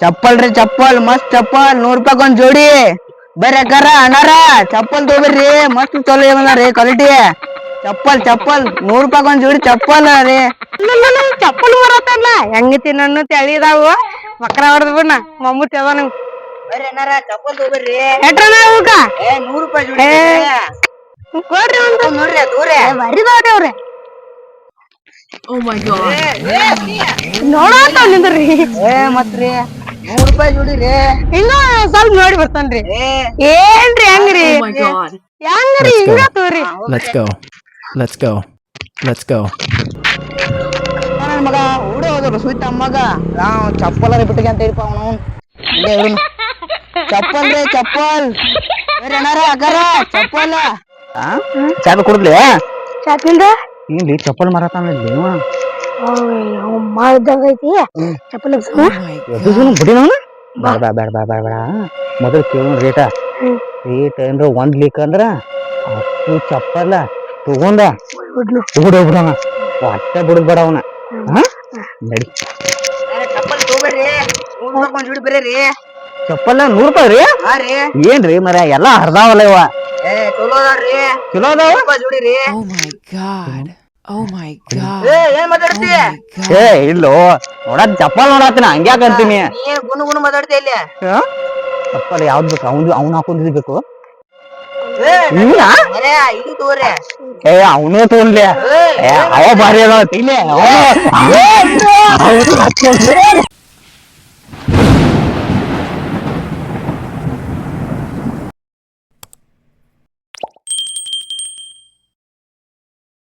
ಚಪ್ಪಲ್ ರೀ ಚಪ್ಪಲ್ ಮಸ್ತ್ ಚಪ್ಪಲ್ 100 ರೂಪಾಯಿ ಒಂದ್ ಜೋಡಿ ಬರ್ರಿ ಅಕ್ಕಾರ ಅಣ್ಣಾರ ಚಪ್ಪಲ್ ತಗೋಬರ್ರಿ ಮಸ್ತ್ ಚಲೋ ಏನದ ಕ್ವಾಲಿಟಿ ಚಪ್ಪಲ್ ಚಪ್ಪಲ್ 100 ರೂಪಾಯಿ ಒಂದ್ ಜೋಡಿ ಚಪ್ಪಲ್ ರೀ ಚಪ್ಪಲ್ ಬರತ್ತಲ್ಲ ಹೆಂಗತಿ ನನ್ನ ತಿಳಿದಾವು ಮಕ್ರ ಹೊಡೆದ್ ಬಿಡ್ನ ಮಮ್ಮೂತಿ ಅದ ನಂಗ್ ಬರ್ರಿ ಅಣ್ಣಾರ ಚಪ್ಪಲ್ ತಗೋಬರ್ರಿ ಎಟ್ರನ ಅವಕ್ಕ 100 ರೂಪಾಯಿ ಜೋಡಿ ಕೊಡ್ರಿ ಒಂದು ನೋಡ್ರಿ ತಗೋರಿ ಬರಿ ಅವ್ರೆ Oh my god. ನೋಡಾತಾವ್ ನಿಂದ್ರಿ ಮತ್ರಿ 100 ರೂಪಾಯಿ ಜೋಡಿ ರೀ ಹಿಂಗ ಸ್ವಲ್ಪ ನೋಡಿ ಬರ್ತಾನ್ರಿ ಏನ್ರಿ ಹೆಂಗ್ರಿ Oh my god. ಹೆಂಗ್ರಿ ಹಿಂಗ ತೋರಿ Let's go. Let's go. Let's go. ನನ್ ಮಗ ಓಡಿ ಹೋದ್ರು ಸುತ್ತ ಮಗ ನಾವು ಚಪ್ಪಲ್ ಬಿಟ್ಟಿಗೆ ಅಂತ ಹೇಳಿಪ ಅವನು ಚಪ್ಪಲ್ ರೀ ಚಪ್ಪಲ್ ಬೇರೆ ಏನಾರ ಅಕ್ಕಾರ ಚಪ್ಪಲ್ ಚಾಪ ಕುಡ್ದ್ಲಿ ಚಾತ್ನಿಂದ ಏನ್ಲಿ ಚಪ್ಪಲ್ ಮಾರತಾನಲ್ಲಿ ಮಾಡ್ದಂಗ ಐತಿ ಚಪ್ಪಲ್ Oh my ಬಿಡಿ ನಾವು ಬೇಡ ಬೇಡ ಬೇಡ ಬೇಡ ಬೇಡ ಮೊದಲು ಕೇಳೋಣ ರೇಟ ರೇಟ್ ಏನ್ರ 1 ಲೀಕ್ ಅಂದ್ರ ಅಷ್ಟು ಚಪ್ಪಲ್ಲ ತಗೊಂಡ ಓಡೋಗ್ಬಿಡವ ಒಟ್ಟ ಬಿಡ್ಬೇಡ ಅವನ ನಡಿ ಚಪ್ಪಲ್ ತಗೋಬೇಡ್ರಿ 100 ರೂಪಾಯಿ ಒಂದ್ ಜೋಡಿ ಬರೀ ಚಪ್ಪಲ್ 100 ರೂಪಾಯಿ ರೀ ಏನ್ರಿ ಮರ ಎಲ್ಲಾ ಹರ್ದಾವಲ್ಲ ಇವ ಚಲೋ ಅದಾವ್ರಿ ಚಲೋ ಅದಾವ ಜೋಡಿ ರೀ Oh my god. Oh my god. ಏನ್ ಮಾತಾಡ್ತಿ God. ಇಲ್ಲೋ ನೋಡತ್ ಚಪ್ಪಲ್ ನೋಡತ್ತೀನಿ ಹಂಗ್ಯಾಕ ಅಂತೀನಿ ಗುಣ ಗುಣ ಮಾತಾಡ್ತಿ ಇಲ್ಲಿ ಚಪ್ಪಲ್ ಯಾವ್ದು ಬೇಕು ಅವ್ನು ಹಾಕೊಂಡಿದ್ ಬೇಕು ಇದು ತಗೋರಿ ಅವನೇ ತಗೊಂಡ್ಲಿ ಅವ ಭಾರಿ ಅದಾವ ತಿನ್ಲಿ